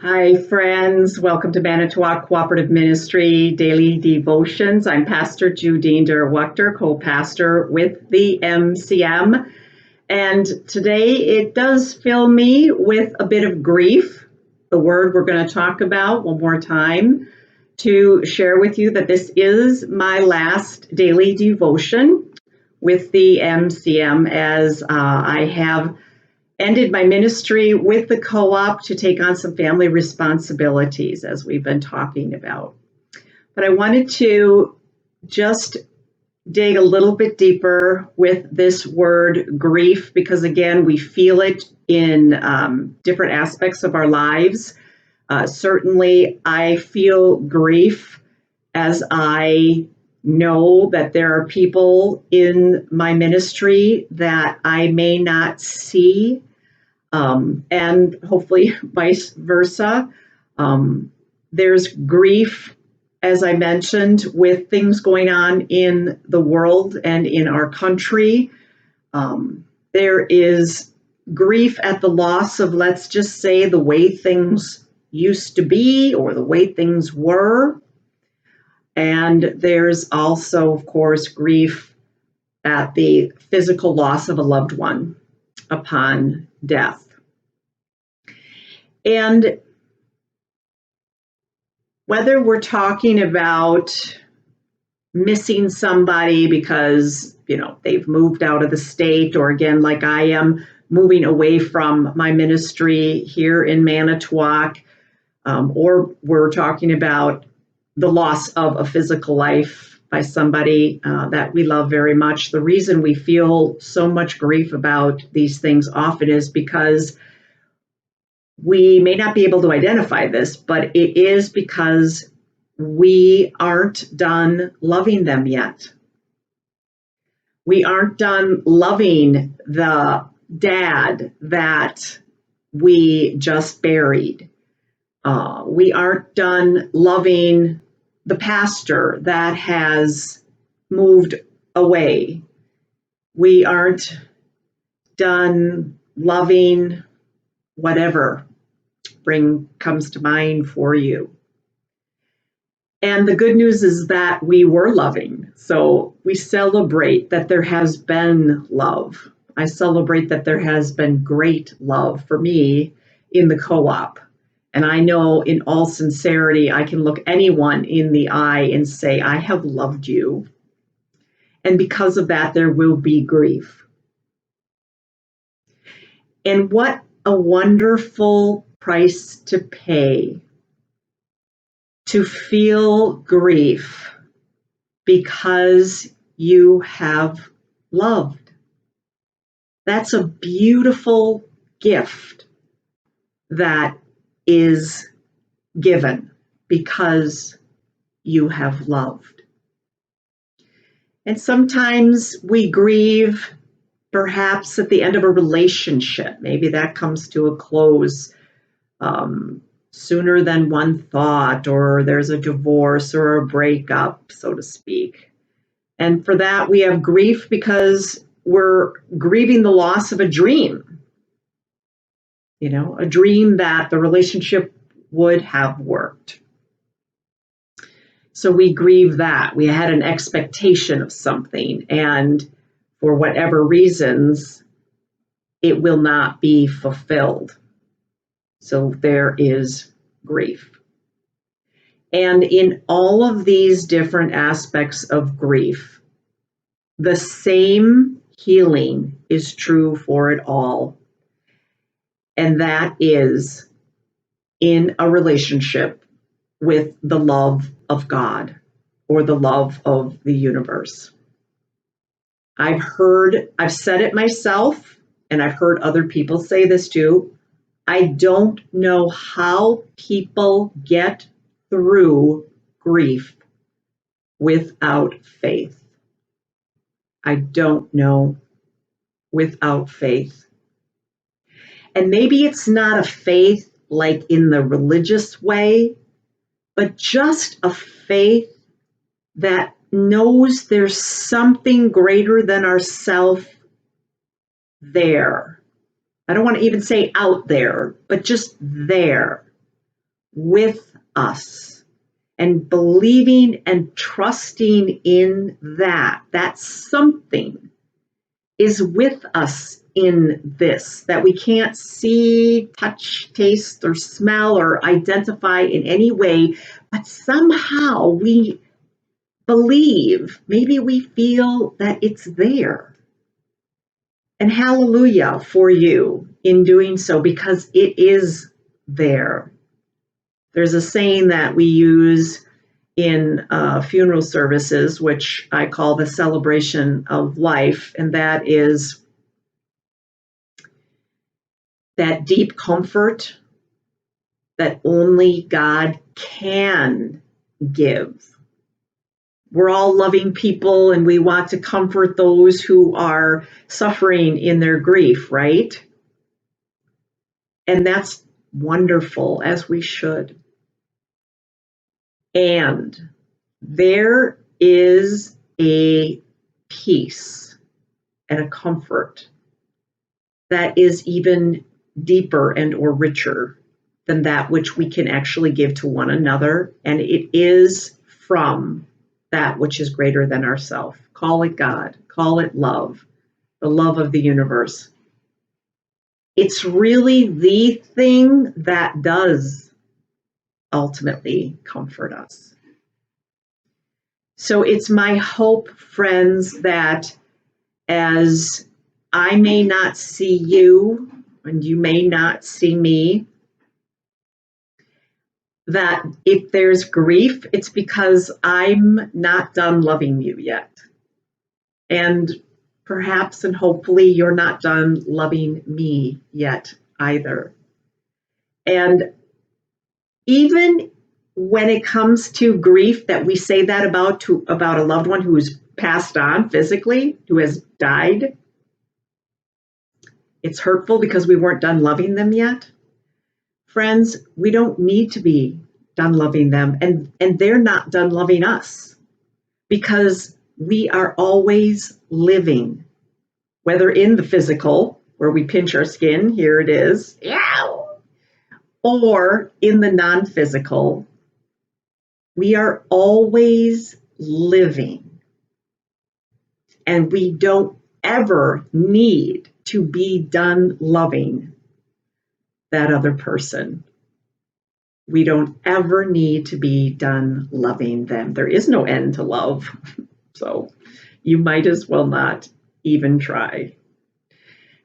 Hi, friends. Welcome to Manitowoc Cooperative Ministry Daily Devotions. I'm Pastor Judine Duerwaechter, co-pastor with the MCM. And today it does fill me with a bit of grief, the word we're going to talk about one more time, to share with you that this is my last daily devotion with the MCM as I have ended my ministry with the co-op to take on some family responsibilities, as we've been talking about. But I wanted to just dig a little bit deeper with this word grief, because again, we feel it in different aspects of our lives. Certainly, I feel grief as I know that there are people in my ministry that I may not see, and hopefully vice versa. There's grief, as I mentioned, with things going on in the world and in our country. There is grief at the loss of, let's just say, the way things used to be or the way things were. And there's also, of course, grief at the physical loss of a loved one upon death. And whether we're talking about missing somebody because, they've moved out of the state, or again, like I am, moving away from my ministry here in Manitowoc, or we're talking about the loss of a physical life by somebody that we love very much. The reason we feel so much grief about these things often is because we may not be able to identify this, but it is because we aren't done loving them yet. We aren't done loving the dad that we just buried. We aren't done loving the pastor that has moved away. We aren't done loving whatever comes to mind for you. And the good news is that we were loving. So we celebrate that there has been love. I celebrate that there has been great love for me in the co-op. And I know in all sincerity, I can look anyone in the eye and say, I have loved you. And because of that, there will be grief. And what a wonderful price to pay to feel grief because you have loved. That's a beautiful gift that is given because you have loved. And sometimes we grieve perhaps at the end of a relationship. Maybe that comes to a close sooner than one thought, or there's a divorce or a breakup, so to speak. And for that, we have grief because we're grieving the loss of a dream. A dream that the relationship would have worked. So we grieve that. We had an expectation of something, and for whatever reasons, it will not be fulfilled. So there is grief. And in all of these different aspects of grief, the same healing is true for it all. And that is in a relationship with the love of God or the love of the universe. I've said it myself, and I've heard other people say this too. I don't know how people get through grief without faith. I don't know without faith. And maybe it's not a faith like in the religious way, but just a faith that knows there's something greater than ourselves there. I don't want to even say out there, but just there. with us, and believing and trusting in that something is with us in this, that we can't see, touch, taste, or smell, or identify in any way, but somehow we believe, maybe we feel that it's there. And hallelujah for you in doing so, because it is there. There's a saying that we use in funeral services, which I call the celebration of life, and that is that deep comfort that only God can give. We're all loving people, and we want to comfort those who are suffering in their grief, right? And that's wonderful, as we should. And there is a peace and a comfort that is even deeper and or richer than that which we can actually give to one another. And it is from that which is greater than ourselves. Call it God, call it love, the love of the universe. It's really the thing that does ultimately comfort us. So it's my hope, friends, that as I may not see you and you may not see me, that if there's grief, it's because I'm not done loving you yet. And perhaps and hopefully you're not done loving me yet either. And even when it comes to grief, that we say that about a loved one who's passed on physically, who has died, it's hurtful because we weren't done loving them yet. Friends, we don't need to be done loving them, and they're not done loving us, because we are always living, whether in the physical, where we pinch our skin, here it is, or in the non-physical, we are always living, and we don't ever need to be done loving that other person. We don't ever need to be done loving them. There is no end to love, so you might as well not even try.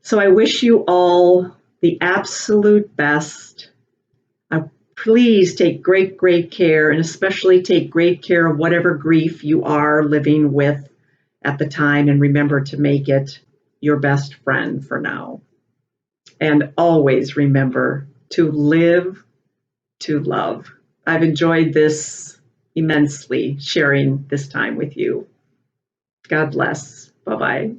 So I wish you all the absolute best. Please take great, great care, and especially take great care of whatever grief you are living with at the time, and remember to make it your best friend for now. And always remember to live to love. I've enjoyed this immensely, sharing this time with you. God bless. Bye-bye.